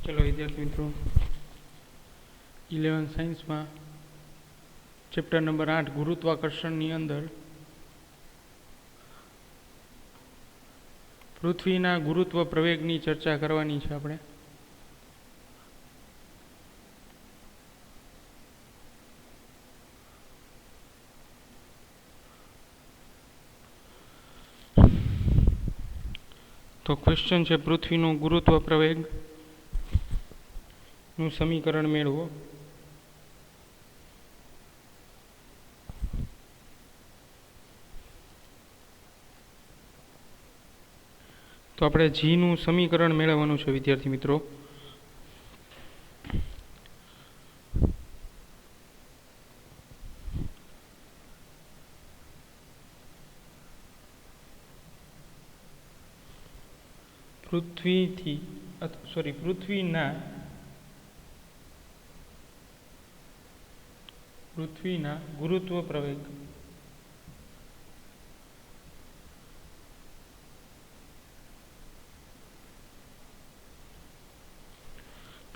चलो विद्यार्थी मित्रों 11 साइंस में चैप्टर नंबर 8 गुरुत्वाकर्षण नी अंदर पृथ्वीना गुरुत्व प्रवेगनी चर्चा करवानी छे। आपणे तो क्वेश्चन है पृथ्वीनो गुरुत्व प्रवेग નું સમીકરણ મેળવો। તો આપણે જી નું સમીકરણ મેળવવાનું છે વિદ્યાર્થી મિત્રો।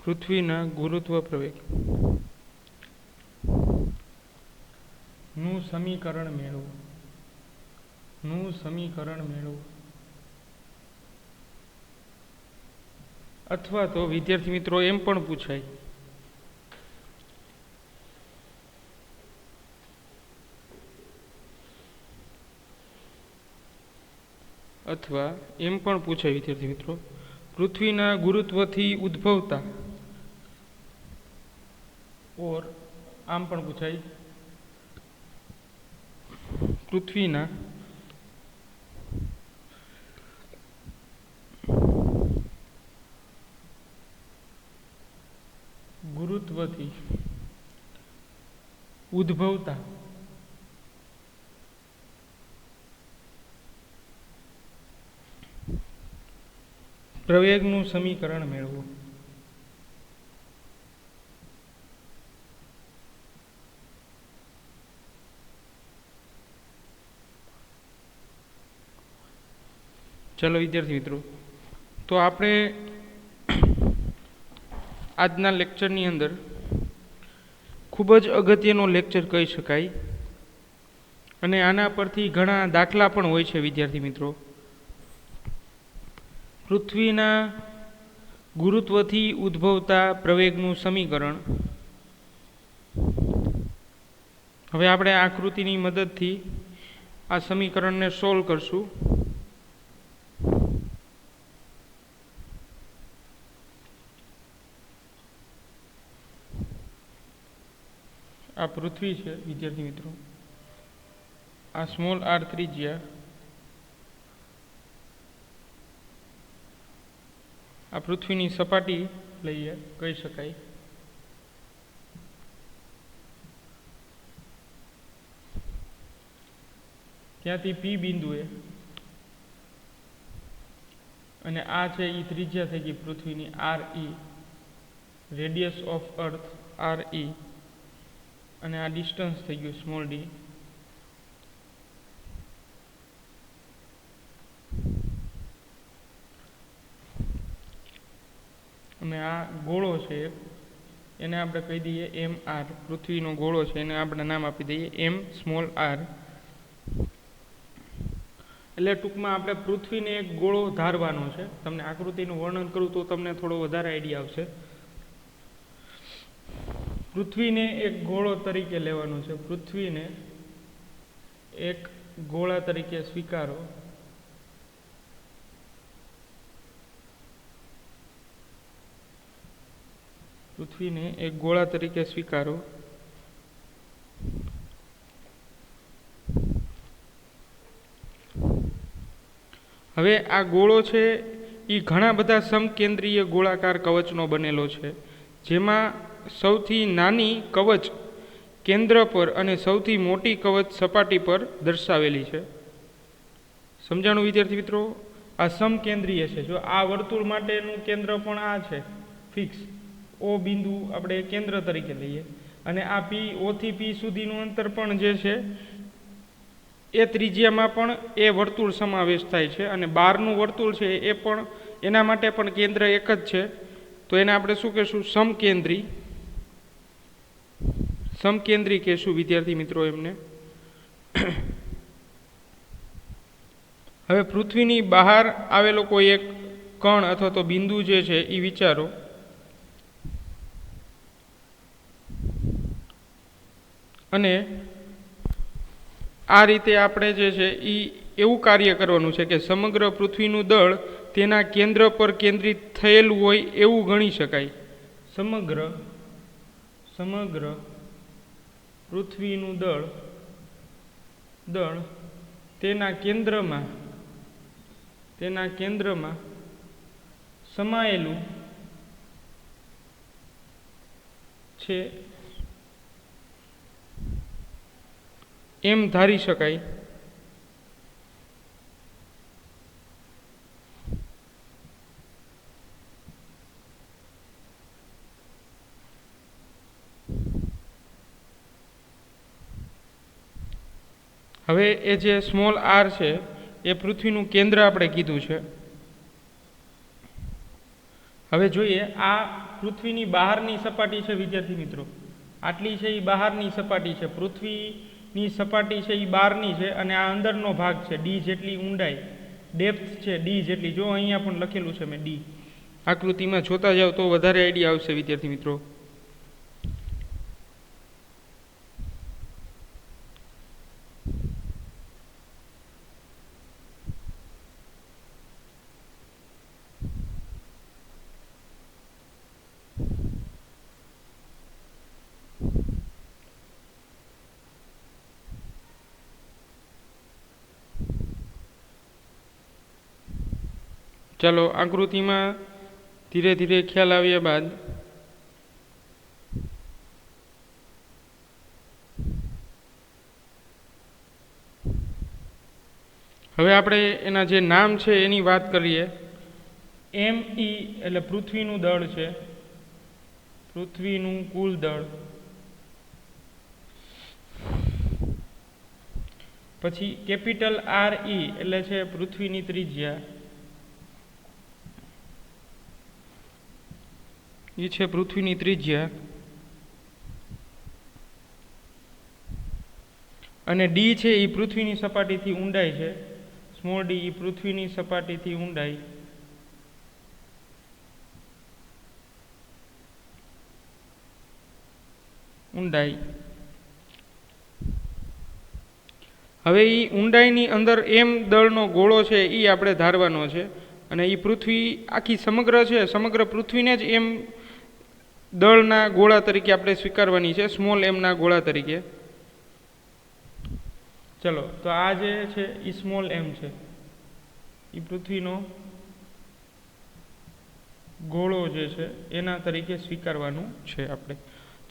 પૃથ્વીના ગુરુત્વ પ્રવેગ નું સમીકરણ મેળવો। અથવા તો વિદ્યાર્થી મિત્રો એમ પણ પૂછાય વિદ્યાર્થી મિત્રો પૃથ્વીના ગુરુત્વથી ઉદ્ભવતા ઓર આમ પણ પૂછાય પૃથ્વીના ગુરુત્વથી ઉદ્ભવતા પ્રવેગનું સમીકરણ મેળવો। ચલો વિદ્યાર્થી મિત્રો તો આપણે આજના લેક્ચરની અંદર ખૂબ જ અગત્યનો લેક્ચર કહી શકાય અને આના પરથી ઘણા દાખલા પણ હોય છે વિદ્યાર્થી મિત્રો। પૃથ્વીના ગુરુત્વથી ઉદ્ભવતા પ્રવેગનું સમીકરણ હવે આપણે આકૃતિની મદદથી આ સમીકરણને સોલ્વ કરશું। આ પૃથ્વી છે વિદ્યાર્થી મિત્રો, આ સ્મોલ આર ત્રિજ્યા, આ પૃથ્વીની સપાટી લઈએ કહી શકાય। ત્યાંથી પી બિંદુએ અને આ છે એ ત્રિજ્યા થઈ ગઈ પૃથ્વીની R E, radius of earth R E, અને આ ડિસ્ટન્સ થઈ ગયું સ્મોલ ડી। અને આ ગોળો છે એને આપણે કહી દઈએ એમ આર, પૃથ્વીનો ગોળો છે એને આપણે નામ આપી દઈએ એમ સ્મોલ આર। એટલે ટૂંકમાં આપણે પૃથ્વીને એક ગોળો ધારવાનો છે। તમને આકૃતિનું વર્ણન કરું તો તમને થોડો વધારે આઈડિયા આવશે। પૃથ્વીને એક ગોળો તરીકે લેવાનો છે, પૃથ્વીને એક ગોળા તરીકે સ્વીકારો। પૃથ્વીને એક ગોળા તરીકે સ્વીકારો। હવે આ ગોળો છે એ ઘણા બધા સમકેન્દ્રીય ગોળાકાર કવચનો બનેલો છે, જેમાં સૌથી નાની કવચ કેન્દ્ર પર અને સૌથી મોટી કવચ સપાટી પર દર્શાવેલી છે। સમજાણું વિદ્યાર્થી મિત્રો? આ સમકેન્દ્રીય છે। જો આ વર્તુળ માટેનું કેન્દ્ર પણ આ છે ફિક્સ, ઓ બિંદુ આપણે કેન્દ્ર તરીકે લઈએ, અને આ પી ઓથી પી સુધીનું અંતર પણ જે છે એ ત્રિજ્યામાં પણ એ વર્તુળ સમાવેશ થાય છે, અને બહારનું વર્તુળ છે એ પણ એના માટે પણ કેન્દ્ર એક જ છે, તો એને આપણે શું કહેશું? સમકેન્દ્રી. સમકેન્દ્રી કહેશું વિદ્યાર્થી મિત્રો એમને. હવે પૃથ્વીની બહાર આવેલો કોઈ એક કણ અથવા તો બિંદુ જે છે એ વિચારો. અને આ રીતે આપણે જે છે એ એવું કાર્ય કરવાનું છે કે સમગ્ર પૃથ્વીનું દળ તેના કેન્દ્ર પર કેન્દ્રિત થયેલું હોય એવું ગણી શકાય. સમગ્ર પૃથ્વીનું દળ તેના કેન્દ્રમાં સમાયેલું છે એમ ધારી શકાય. હવે એ જે સ્મોલ આર છે એ પૃથ્વીનું કેન્દ્ર આપણે કીધું છે. હવે જોઈએ, આ પૃથ્વીની બહારની સપાટી છે વિદ્યાર્થી મિત્રો. આટલી છે એ બહારની સપાટી છે. પૃથ્વીની સપાટી છે એ બહારની છે અને આ અંદરનો ભાગ છે. ડી જેટલી ઊંડાઈ, ડેપ્થ છે ડી જેટલી. જો અહીંયા પણ લખેલું છે મેં ડી. આકૃતિમાં જોતા જાઓ તો વધારે આઈડિયા આવશે વિદ્યાર્થી મિત્રો. ચાલો આકૃતિમાં ધીરે ધીરે ખ્યાલ આવ્યા બાદ હવે આપણે એના જે નામ છે એની વાત કરીએ. ME એટલે પૃથ્વીનું દળ છે, પૃથ્વીનું કુલ દળ. પછી કેપિટલ RE એટલે છે પૃથ્વીની ત્રિજ્યા, એ છે પૃથ્વીની ત્રિજ્યા. અને ડી છે એ પૃથ્વીની સપાટીથી ઊંડાઈ છે. સ્મોલ ડી એ પૃથ્વીની સપાટીથી ઊંડાઈ. હવે એ ઊંડાઈની અંદર એમ દળનો ગોળો છે એ આપણે ધારવાનો છે. અને એ પૃથ્વી આખી સમગ્ર છે, સમગ્ર પૃથ્વીને જ એમ દળના ગોળા તરીકે આપણે સ્વીકારવાની છે, સ્મોલ એમના ગોળા તરીકે. ચલો, તો આ જે છે એ સ્મોલ એમ છે, એ પૃથ્વીનો ગોળો જે છે એના તરીકે સ્વીકારવાનું છે આપણે.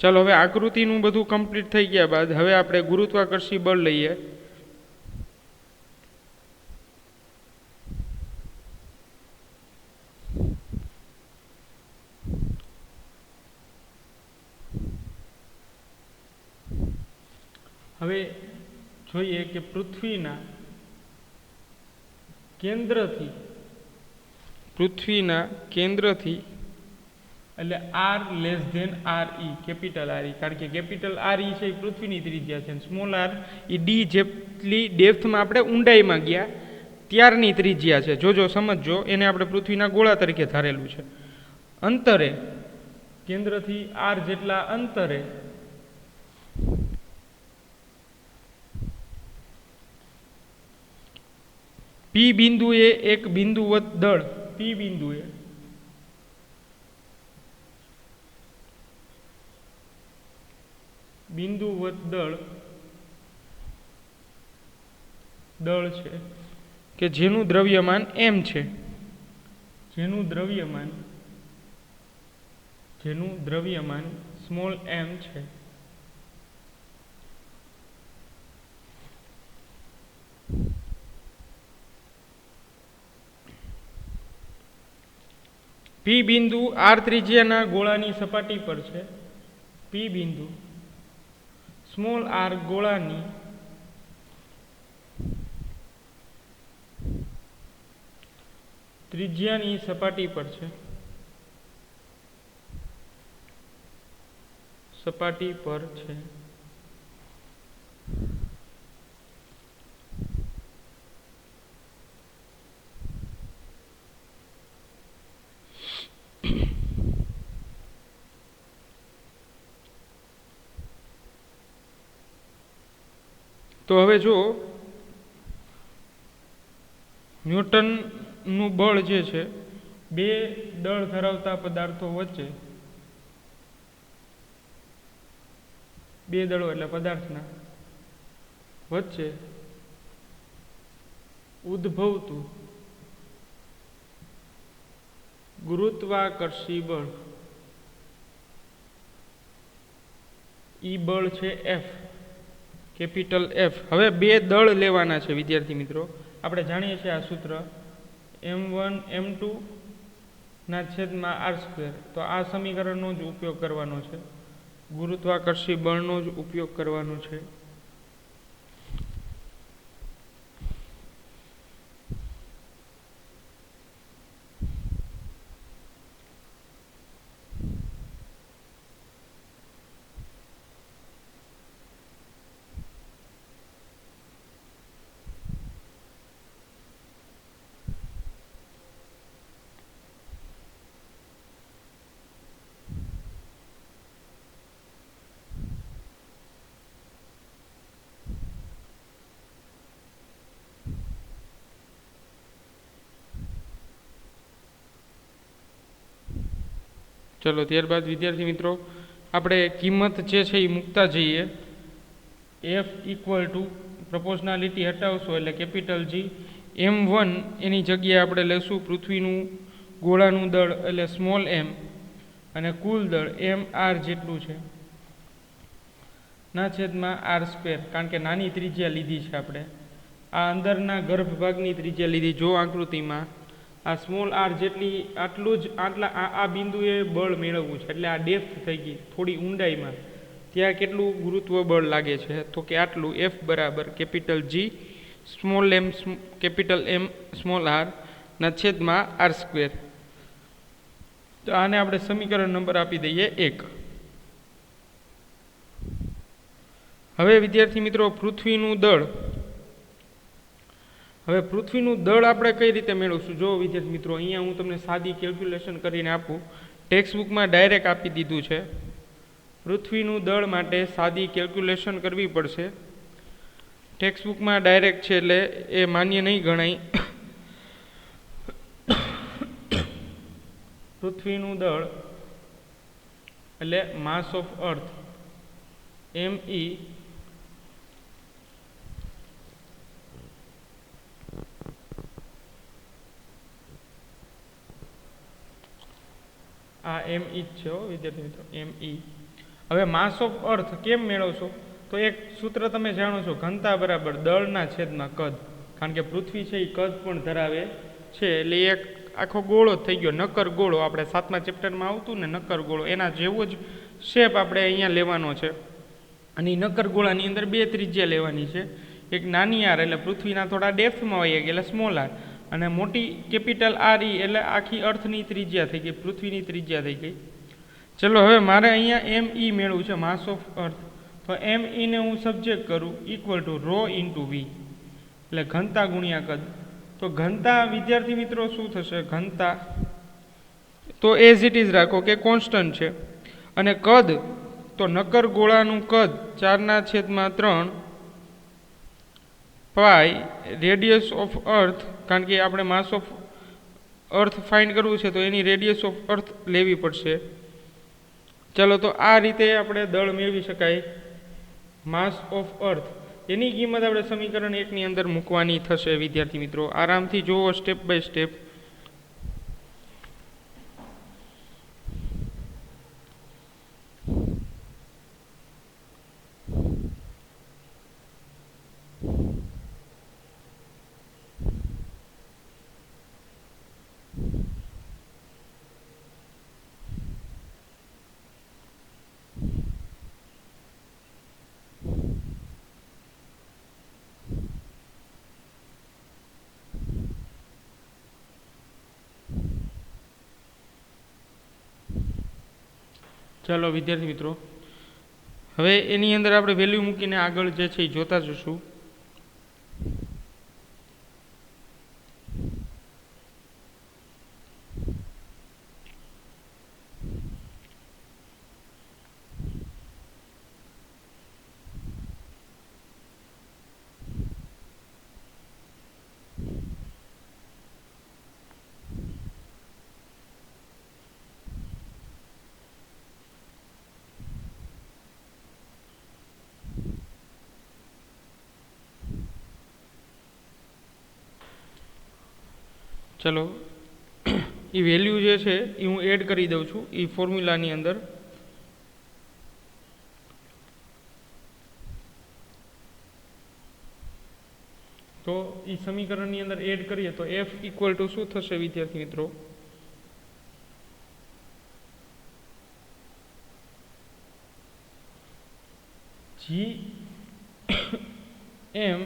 ચાલો, હવે આકૃતિનું બધું કમ્પ્લીટ થઈ ગયા બાદ હવે આપણે ગુરુત્વાકર્ષી બળ લઈએ. હવે જોઈએ કે પૃથ્વીના કેન્દ્રથી એટલે R less than RE, capital RE, કારણ કે કેપિટલ RE છે એ પૃથ્વીની ત્રિજ્યા છે. સ્મોલ r એ ડી જેટલી ડેપ્થમાં આપણે ઊંડાઈમાં ગયા ત્યારની ત્રિજ્યા છે. જોજો, સમજજો, એને આપણે પૃથ્વીના ગોળા તરીકે ધારેલું છે. અંતરે, કેન્દ્રથી R જેટલા અંતરે P બિંદુએ એક બિંદુવત દળ, P બિંદુએ બિંદુવત દળ છે કે જેનું દ્રવ્યમાન m છે. જેનું દ્રવ્યમાન સ્મોલ m છે. P બિંદુ R ત્રિજ્યાના ગોળાની સપાટી પર છે. P બિંદુ સ્મોલ r ગોળાની ત્રિજ્યાની સપાટી પર છે. સપાટી પર છે. તો હવે જો ન્યૂટનનું બળ જે છે બે દળ ધરાવતા પદાર્થો વચ્ચે, બે દળો એટલે પદાર્થના વચ્ચે ઉદ્ભવતું ગુરુત્વાકર્ષી બળ, ઈ બળ છે એફ, કેપિટલ એફ. હવે બે દળ લેવાના છે વિદ્યાર્થી મિત્રો. આપણે જાણીએ છીએ આ સૂત્ર m1 m2 ના છેદમાં r². તો આ સમીકરણનો જ ઉપયોગ કરવાનો છે, ગુરુત્વાકર્ષી બળનો જ ઉપયોગ કરવાનો છે. ચલો ત્યારબાદ વિદ્યાર્થી મિત્રો આપણે કિંમત જે છે એ મૂકતા જઈએ. એફ ઇક્વલ ટુ પ્રપોઝનાલિટી હટાવશો એટલે કેપિટલ જી, m1 એની જગ્યાએ આપણે લેશું પૃથ્વીનું ગોળાનું દળ એટલે સ્મોલ m, અને કુલ દળ mr જેટલું છે ના છેદમાં r², કારણ કે નાની ત્રિજ્યા લીધી છે આપણે. આ અંદરના ગર્ભભાગની ત્રિજ્યા લીધી. જો આકૃતિમાં આ સ્મોલ r જેટલી આટલું જ આ બિંદુએ બળ મેળવવું છે, એટલે આ ડેપ્થ થઈ ગઈ થોડી ઊંડાઈમાં, ત્યાં કેટલું ગુરુત્વ બળ લાગે છે તો કે આટલું. એફ બરાબર કેપિટલ જી સ્મોલ એમ કેપિટલ એમ સ્મોલ આર ના છેદમાં r². તો આને આપણે સમીકરણ નંબર આપી દઈએ 1. હવે વિદ્યાર્થી મિત્રો પૃથ્વીનું દળ, હવે પૃથ્વીનું દળ આપણે કઈ રીતે મેળવશું? જો વિદ્યાર્થી મિત્રો અહીંયા હું તમને સાદી કેલ્ક્યુલેશન કરીને આપું. ટેક્સ્ટબુકમાં ડાયરેક્ટ આપી દીધું છે. પૃથ્વીનું દળ માટે સાદી કેલ્ક્યુલેશન કરવી પડશે. ટેક્સ્ટબુકમાં ડાયરેક્ટ છે એટલે એ માન્ય નહીં ગણાય. પૃથ્વીનું દળ એટલે માસ ઓફ અર્થ me આ m જ છે વિદ્યાર્થી મિત્રો, me. હવે માસ ઓફ અર્થ કેમ મેળવશો? તો એક સૂત્ર તમે જાણો છો, ઘનતા બરાબર દળના છેદમાં કદ. કારણ કે પૃથ્વી છે એ કદ પણ ધરાવે છે, એટલે એક આખો ગોળો થઈ ગયો, નક્કર ગોળો. આપણે 7મા ચેપ્ટરમાં આવતું ને નક્કર ગોળો, એના જેવો જ શેપ આપણે અહીંયા લેવાનો છે. અને એ નક્કર ગોળાની અંદર બે ત્રિજ્યા લેવાની છે. એક નાની આર એટલે પૃથ્વીના થોડા ડેપ્થમાં હોય એટલે સ્મોલ આર, અને મોટી કેપિટલ આર ઈ એટલે આખી અર્થની ત્રિજ્યા થઈ ગઈ, પૃથ્વીની ત્રિજ્યા થઈ ગઈ. ચલો હવે મારે અહીંયા એમ ઈ મેળવું છે, માસ ઓફ અર્થ. તો એમ ઈને હું સબ્જેક્ટ કરું equal to rho into V, એટલે ઘનતા ગુણ્યા કદ. તો ઘનતા વિદ્યાર્થી મિત્રો શું થશે? ઘનતા તો એઝ ઇટ ઇઝ રાખો કે કોન્સ્ટન્ટ છે, અને કદ તો નક્કર ગોળાનું કદ 4/3 પાઈ રેડિયસ ઓફ અર્થ, કારણ કે આપણે માસ ઓફ અર્થ ફાઇન્ડ કરવું છે તો એની રેડિયસ ઓફ અર્થ લેવી પડશે. ચલો તો આ રીતે આપણે દળ મેળવી શકાય, માસ ઓફ અર્થ. એની કિંમત આપણે સમીકરણ 1ની અંદર મૂકવાની થશે વિદ્યાર્થી મિત્રો. આરામથી જુઓ સ્ટેપ બાય સ્ટેપ. ચાલો વિદ્યાર્થી મિત્રો હવે એની અંદર આપણે વેલ્યુ મૂકીને આગળ જે છે એ જોતા જશું. ચલો એ વેલ્યુ જે છે એ હું એડ કરી દઉં છું એ ફોર્મ્યુલાની અંદર. તો એ સમીકરણની અંદર એડ કરીએ તો f ઇક્વલ ટુ શું થશે વિદ્યાર્થી મિત્રો? gm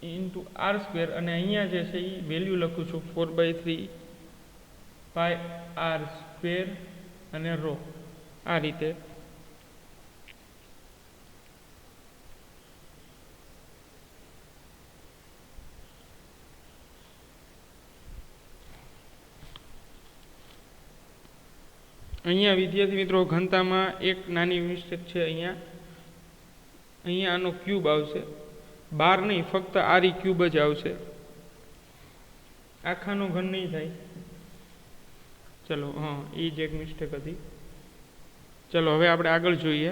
ઇન્ટુ આર સ્ક્વેર, અને અહીંયા જે છે એ વેલ્યુ લખું છું 4/3 પાઈ આર સ્ક્વેર અને રો. આ રીતે અહીંયા વિદ્યાર્થી મિત્રો ઘનતામાં એક નાની મિસ્ટેક છે. અહીંયા આનો ક્યુબ આવશે, 12 નહીં, ફક્ત આરી ક્યુબ જ આવશે, આખાનો ઘન નહીં થાય. ચલો, હા, એ જ એક મિસ્ટેક હતી. ચલો હવે આપણે આગળ જોઈએ.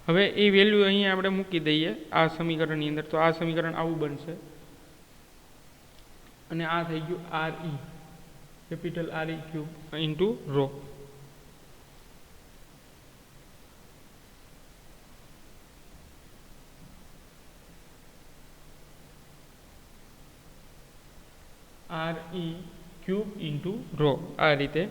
હવે એ વેલ્યુ અહીંયા આપણે મૂકી દઈએ આ સમીકરણની અંદર. તો આ સમીકરણ આવું બનશે, અને આ થઈ ગયું R E, capital R E cube into rho. R E cube into rho. આ રીતે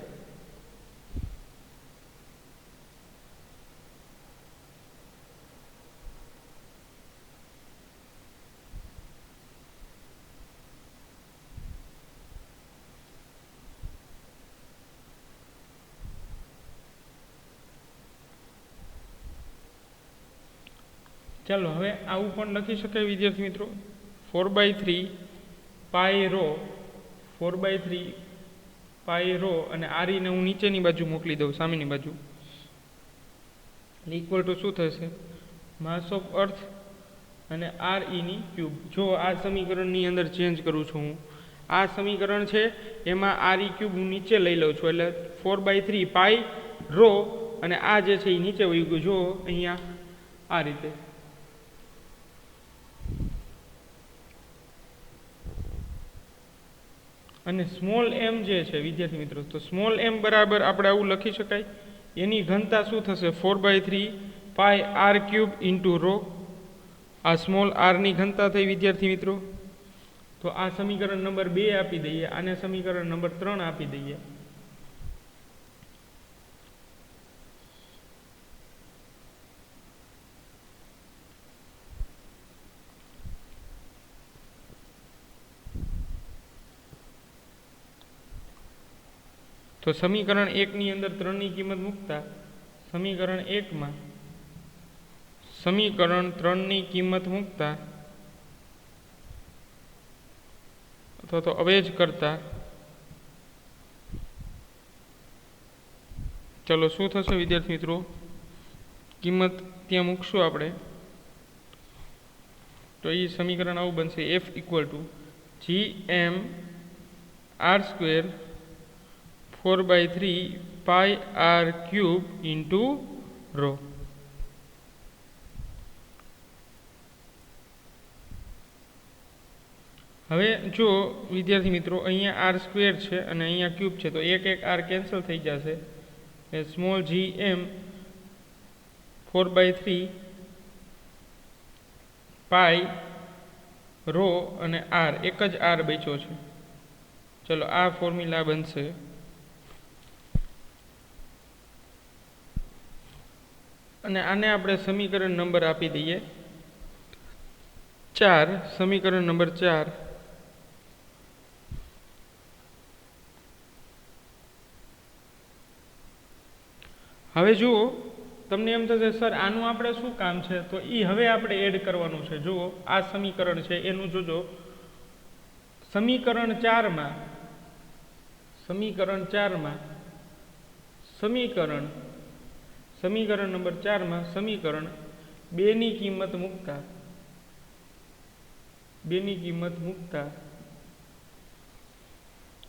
ચાલો હવે આવું પણ લખી શકાય વિદ્યાર્થી મિત્રો, 4/3 પાઈ રો, 4/3 પાઈ રો, અને આરીને હું નીચેની બાજુ મોકલી દઉં, સામેની બાજુ. ઇક્વલ ટુ શું થશે? માસ ઓફ અર્થ અને આર ઈની ક્યુબ. જો આ સમીકરણની અંદર ચેન્જ કરું છું હું, આ સમીકરણ છે એમાં આર ઈ ક્યુબ હું નીચે લઈ લઉં છું, એટલે 4/3 પાઈ રો, અને આ જે છે એ નીચે વહી ગયું. જો અહીંયા આ રીતે. અને સ્મોલ એમ જે છે વિદ્યાર્થી મિત્રો, તો સ્મોલ એમ બરાબર આપણે આવું લખી શકાય. એની ઘનતા શું થશે? 4/3 pi R cube into rho. આ સ્મોલ આરની ઘનતા થઈ વિદ્યાર્થી મિત્રો. તો આ સમીકરણ નંબર 2 આપી દઈએ, આને સમીકરણ નંબર 3 આપી દઈએ. તો સમીકરણ 1 ની અંદર 3 ની કિંમત મૂકતા સમીકરણ 1 માં સમીકરણ 3 ની કિંમત મૂકતા અથવા તો અવેજ કરતા, ચલો શું થશે વિદ્યાર્થી મિત્રો? કિંમત ત્યાં મૂકશું આપણે, તો એ સમીકરણ આવું બનશે, f equal to gm R square 4/3 pi R cube into rho. હવે જો વિદ્યાર્થી મિત્રો અહીંયા આર સ્ક્વેર છે અને અહીંયા ક્યુબ છે, તો એક આર કેન્સલ થઈ જશે. સ્મોલ જી એમ 4/3 પાઈ રો અને આર, એક જ આર બચ્યો છે. ચલો આ ફોર્મ્યુલા બનશે. અને આને આપણે સમીકરણ નંબર આપી દઈએ 4. સમીકરણ નંબર 4. હવે જુઓ, તમને એમ થશે સર આનું આપણે શું કામ છે, તો એ હવે આપણે એડ કરવાનું છે. જુઓ આ સમીકરણ છે એનું જોજો. સમીકરણ 4માં સમીકરણ નંબર 4માં સમીકરણ 2 ની કિંમત મૂકતા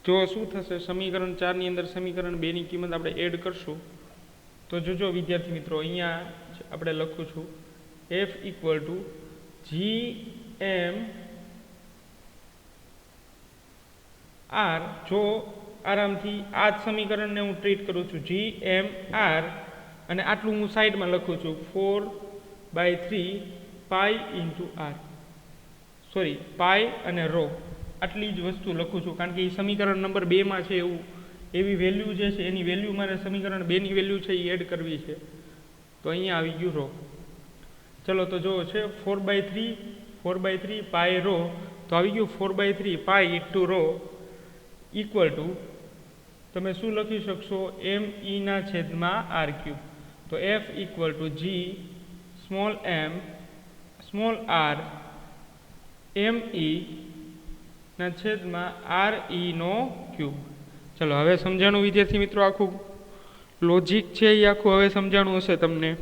જો શું થશે, સમીકરણ 4 ની અંદર સમીકરણ 2 ની કિંમત આપણે એડ કરશું તો જોજો વિદ્યાર્થી મિત્રો, અહીંયા આપણે લખું છું f ઇક્વલ ટુ GMR. જો આરામથી આ જ સમીકરણને હું ટ્રીટ કરું છું GMR અને આટલું હું સાઈડમાં લખું છું 4/3 પાઈ ઇન્ટુ r, સોરી પાઈ અને રો, આટલી જ વસ્તુ લખું છું કારણ કે એ સમીકરણ નંબર 2માં છે. એવી વેલ્યુ જે છે એની વેલ્યુ મારે સમીકરણ 2ની વેલ્યુ છે એ એડ કરવી છે. તો અહીંયા આવી ગયું રો. ચલો તો જો છે 4/3 પાઈ રો, તો આવી ગયું 4/3 pi into rho equal to તમે શું લખી શકશો, me/r³. તો f equal to g small m small r me/r⁻³ ચલો હવે સમજાણું વિદ્યાર્થી મિત્રો, આખું લોજિક છે એ આખું હવે સમજાણું હશે તમને.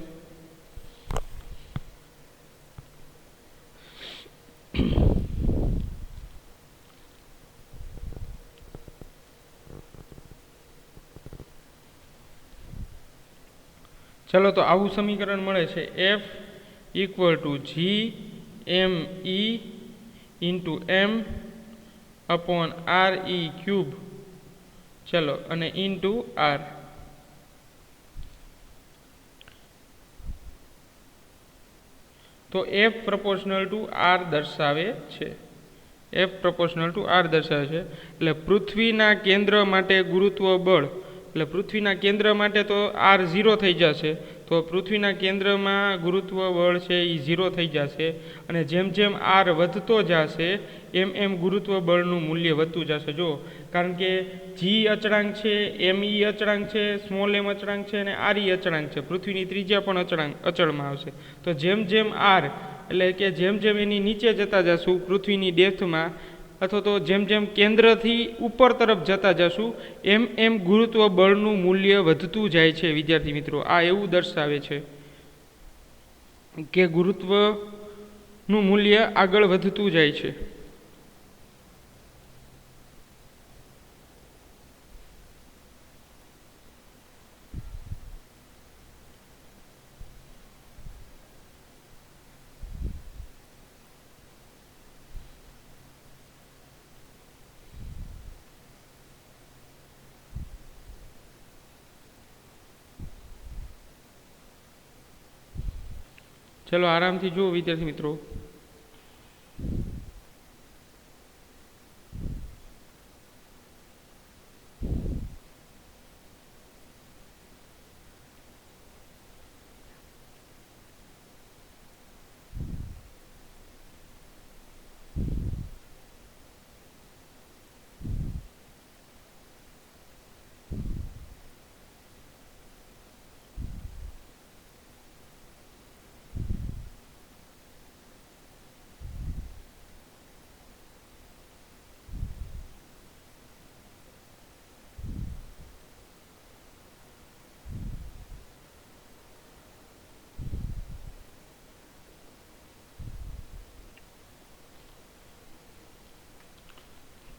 ચલો તો આવું સમીકરણ મળે છે f equal two GME into m/r⁻³ ચલો અને ઇન્ટુ r. તો f પ્રપોર્શનલ ટુ r દર્શાવે છે. એટલે પૃથ્વીના કેન્દ્ર માટે ગુરુત્વ બળ, એટલે પૃથ્વીના કેન્દ્ર માટે તો r 0 થઈ જશે, તો પૃથ્વીના કેન્દ્રમાં ગુરુત્વ બળ છે એ 0 થઈ જશે અને જેમ જેમ r વધતો જશે એમ ગુરુત્વ બળનું મૂલ્ય વધતું જશે. જો કારણ કે g અચળાંક છે, me અચળાંક છે, સ્મોલ m અચળાંક છે અને re અચળાંક છે. પૃથ્વીની ત્રિજ્યા પણ અચળમાં આવશે. તો જેમ જેમ r એટલે કે જેમ જેમ એની નીચે જતા જશું પૃથ્વીની ડેપ્થમાં, અથવા તો જેમ જેમ કેન્દ્રથી ઉપર તરફ જતા જશું એમ ગુરુત્વ બળનું મૂલ્ય વધતું જાય છે. વિદ્યાર્થી મિત્રો, આ એવું દર્શાવે છે કે ગુરુત્વનું મૂલ્ય આગળ વધતું જાય છે. ચલો આરામથી જુઓ વિદ્યાર્થી મિત્રો.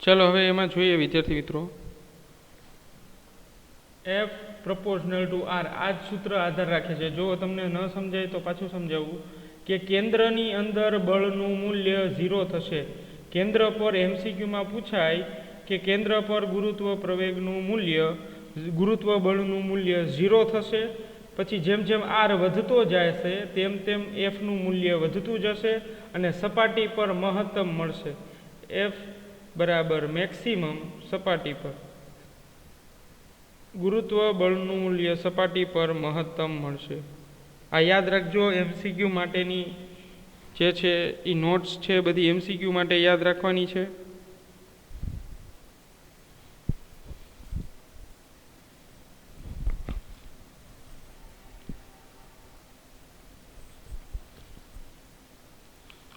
ચલો હવે એમાં જોઈએ વિદ્યાર્થી મિત્રો, f પ્રપોર્શનલ ટુ r, આ જ સૂત્ર આધાર રાખે છે. જો તમને ન સમજાય તો પાછું સમજાવવું કે કેન્દ્રની અંદર બળનું મૂલ્ય 0 થશે. કેન્દ્ર પર MCQમાં પૂછાય કે કેન્દ્ર પર ગુરુત્વ પ્રવેગનું મૂલ્ય, ગુરુત્વ બળનું મૂલ્ય 0 થશે. પછી જેમ જેમ r વધતો જશે તેમ તેમ fનું મૂલ્ય વધતું જશે અને સપાટી પર મહત્તમ મળશે. f બરાબર મેક્સિમમ સપાટી પર, ગુરુત્વ બળનું મૂલ્ય સપાટી પર મહત્તમ મળશે. આ યાદ રાખજો, MCQ માટેની જે છે એ નોટ્સ છે બધી MCQ માટે યાદ રાખવાની છે.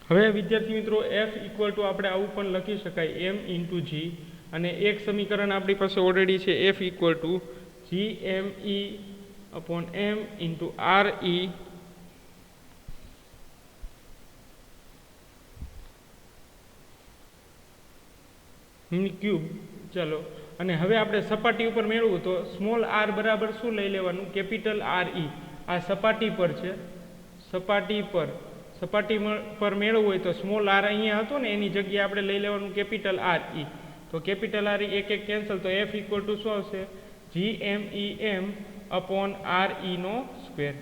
હવે વિદ્યાર્થી મિત્રો એફ ઇક્વલ ટુ આપણે આવું પણ લખી શકાય એમ ઇન્ટુ જી, અને એક સમીકરણ આપણી પાસે ઓલરેડી છે F equal to G M E upon M into R E cube. ચાલો, અને હવે આપણે સપાટી ઉપર મેળવવું તો સ્મોલ આર બરાબર શું લઈ લેવાનું? Capital R E. આ સપાટી પર છે, સપાટી પર મેળવવું હોય તો સ્મોલ આર અહીંયા હતો ને એની જગ્યાએ આપણે લઈ લેવાનું કેપિટલ આર ઈ. તો કેપિટલ આર ઈ એક એક કેન્સલ, તો એફ ઇક્વલ ટુ શું આવશે? જી M E M upon R ઈ નો સ્ક્વેર.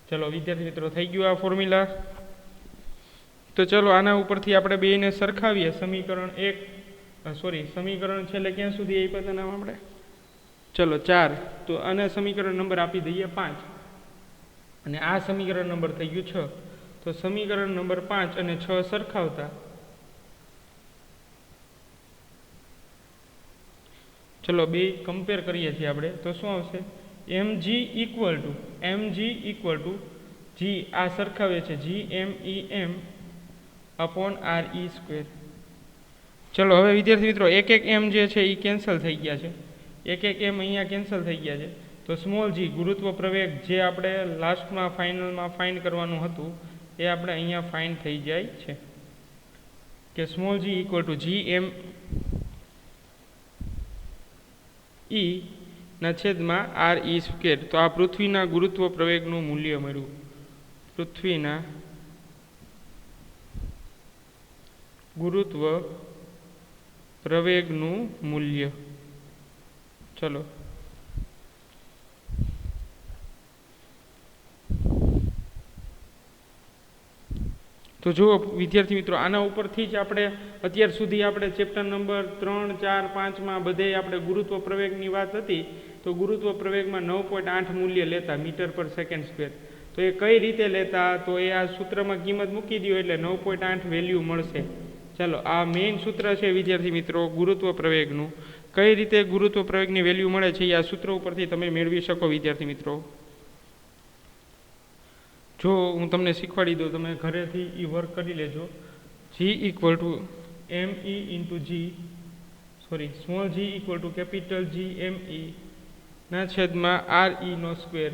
ચલો વિદ્યાર્થી મિત્રો, થઈ ગયું આ ફોર્મ્યુલા. તો ચલો આના ઉપરથી આપણે બેને સરખાવીએ. સમીકરણ છેલ્લે ક્યાં સુધી આપ્યા હતા નામ આપણે? ચલો 4. તો આને સમીકરણ નંબર આપી દઈએ 5, અને આ સમીકરણ નંબર થઈ ગયું 6. તો સમીકરણ નંબર 5 અને 6 સરખાવતા ચલો બે કમ્પેર કરીએ છીએ આપણે, તો શું આવશે? mg ઇક્વલ ટુ જી, આ સરખાવે છે G M E M upon R E square. ચલો હવે વિદ્યાર્થી મિત્રો એક એક એમ જે છે એ કેન્સલ થઈ ગયા છે, એક એક એમ અહીંયા કેન્સલ થઈ ગયા છે. તો સ્મોલ જી ગુરુત્વ પ્રવેગ જે આપણે લાસ્ટમાં ફાઇનલમાં ફાઇન્ડ કરવાનું હતું એ આપણે અહીંયા ફાઇન્ડ થઈ જાય છે કે small G equal to G M E ના છેદમાં આર ઈ સ્ક્વેર. તો આ પૃથ્વીના ગુરુત્વ પ્રવેગનું મૂલ્ય મળ્યું, પૃથ્વીના ગુરુત્વ પ્રવેગનું મૂલ્ય. ચલો તો જુઓ વિદ્યાર્થી મિત્રો, આના ઉપરથી જ આપણે અત્યાર સુધી આપણે ચેપ્ટર નંબર 3, 4, 5માં બધે આપણે ગુરુત્વ પ્રવેગની વાત હતી. તો ગુરુત્વ પ્રવેગમાં 9.8 મૂલ્ય લેતા મીટર પર સેકન્ડ સ્ક્વેર. તો એ કઈ રીતે લેતા? તો એ આ સૂત્રમાં કિંમત મૂકી દો એટલે 9.8 વેલ્યુ મળશે. ચાલો, આ મેઇન સૂત્ર છે વિદ્યાર્થી મિત્રો ગુરુત્વ પ્રવેગનું. કઈ રીતે ગુરુત્વ પ્રવેગની વેલ્યુ મળે છે એ આ સૂત્ર ઉપરથી તમે મેળવી શકો વિદ્યાર્થી મિત્રો. જો હું તમને શીખવાડી દઉં, તમે ઘરેથી એ વર્ક કરી લેજો. G equal to M E into G, small G equal to capital G M E ના છેદમાં આર ઈ નો સ્ક્વેર.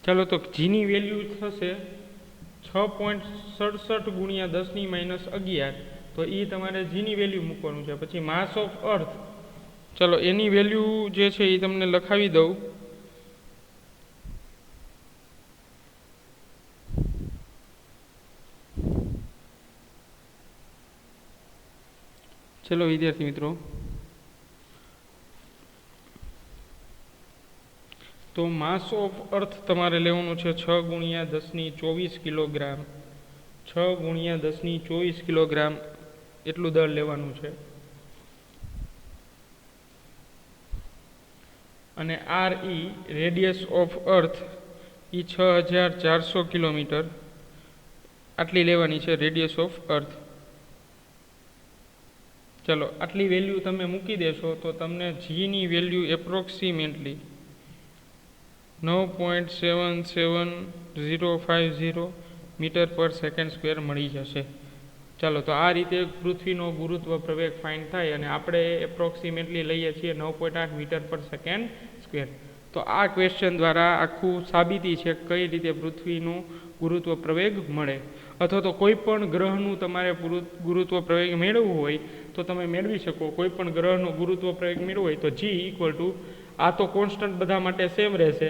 ચાલો, તો જીની વેલ્યુ થશે 6.67 ગુણ્યા 10⁻11. તો એ તમારે જીની વેલ્યુ મૂકવાનું છે. પછી માસ ઓફ અર્થ, ચલો એની વેલ્યુ જે છે એ તમને લખાવી દઉં. ચલો વિદ્યાર્થી મિત્રો, તો માસ ઓફ અર્થ તમારે લેવાનું છે 6 ગુણ્યા 10⁻24 કિલોગ્રામ. 6 ગુણ્યા 10⁻24 કિલોગ્રામ એટલું દળ લેવાનું છે. અને R E radius of earth એ 6400 કિલોમીટર આટલી લેવાની છે રેડિયસ ઓફ અર્થ. ચલો આટલી વેલ્યુ તમે મૂકી દેશો તો તમને જીની વેલ્યુ એપ્રોક્સિમેટલી 9.77050 મીટર પર સેકન્ડ સ્ક્વેર મળી જશે. ચાલો, તો આ રીતે પૃથ્વીનો ગુરુત્વ પ્રવેગ ફાઇન્ડ થાય, અને આપણે એપ્રોક્સિમેટલી લઈએ છીએ 9.8 મીટર પર સેકન્ડ સ્ક્વેર. તો આ ક્વેશ્ચન દ્વારા આખું સાબિતી છે કઈ રીતે પૃથ્વીનું ગુરુત્વ પ્રવેગ મળે. અથવા તો કોઈ પણ ગ્રહનું તમારે ગુરુત્વ પ્રવેગ મેળવવું હોય તો તમે મેળવી શકો. કોઈ પણ ગ્રહનો ગુરુત્વ પ્રવેગ મેળવવો હોય તો જી ઇક્વલ ટુ, આ તો કોન્સ્ટન્ટ બધા માટે સેમ રહેશે.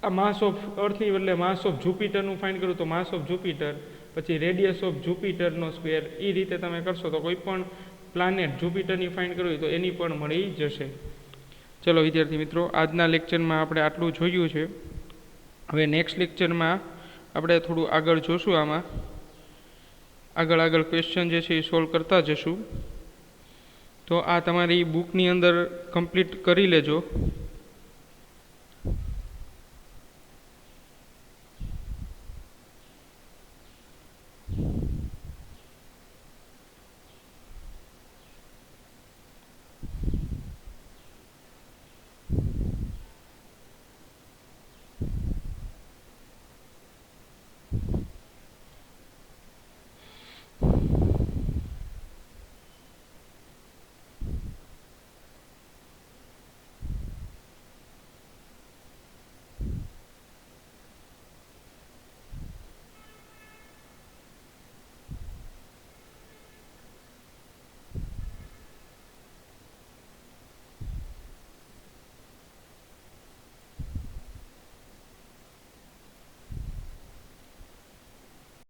આ માસ ઓફ અર્થની બદલે માસ ઓફ જુપિટરનું ફાઇન્ડ કરું તો માસ ઓફ જુપિટર, પછી રેડિયસ ઓફ જુપિટરનો સ્ક્વેર. એ રીતે તમે કરશો તો કોઈ પણ પ્લાનેટ જુપિટરની ફાઇન્ડ કરવી હોય તો એની પણ મળી જશે. ચલો વિદ્યાર્થી મિત્રો, આજના લેક્ચરમાં આપણે આટલું જોયું છે. હવે નેક્સ્ટ લેક્ચરમાં આપણે થોડું આગળ જોશું. આમાં આગળ ક્વેશ્ચન જે છે એ સોલ્વ કરતા જશું. તો આ તમારી બુકની અંદર કમ્પ્લીટ કરી લેજો.